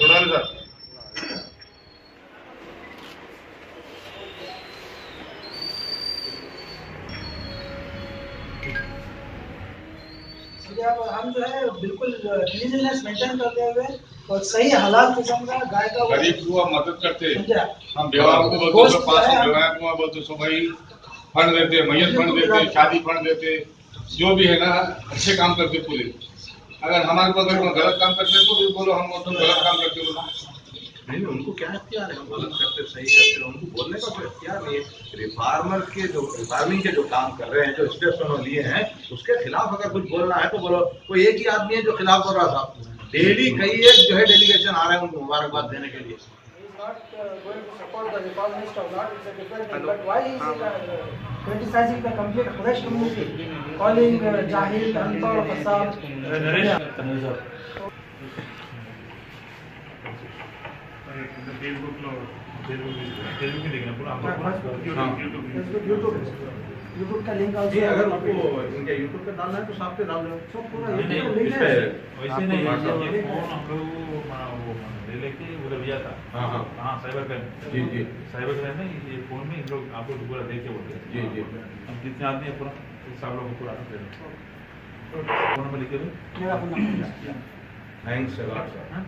చూడాలి సార్ हम जो है बिल्कुल क्लीनलीनेस मेंटेन करते हुए और सही हलाल किस्म का गाय का गरीब को हम मदद करते हैं। हम व्यवहार को बोलते हैं 500 व्यवहार को बोलते सो भाई फंड देते, मैयत फंड देते, शादी फंड देते, जो भी है ना अच्छे काम करते पूरे। अगर हमारे को अगर गलत काम करते तो भी बोलो हम तुम गलत काम करते हो। नहीं उनको क्या इख्तियार है, हम गलत करते सही करते, उनको बोलने का कोई इख्तियार नहीं है। रिफार्मर के जो रिफार्मिंग के जो काम कर रहे हैं, जो स्टेप्स उन्होंने लिए हैं, उसके खिलाफ अगर कुछ बोलना है तो बोलो। कोई एक ही आदमी है जो खिलाफ बोल रहा था, डेली कई एक जो है डेलीगेशन आ रहे हैं उनको मुबारकबाद देने के लिए। criticizing the complete Qureshi community, calling Jahil, Anpar, Fasad. YouTube का लिंक जी अगर आपको इनके यूट्यूब पे डालना है तो साथ पे डाल दो, सब पूरा लिंक है। वैसे नहीं ये फोन हम लोग वो ले लेके उधर दिया था। हाँ साइबर क्राइम। जी जी साइबर क्राइम में ये फोन में इन लोग आपको पूरा देख के बोलते हैं। जी जी हम कितने आदमी है पूरा सब लोग पूरा फोन नंबर लिख के दो। मेरा phone number. Thanks a lot sir. हाँ।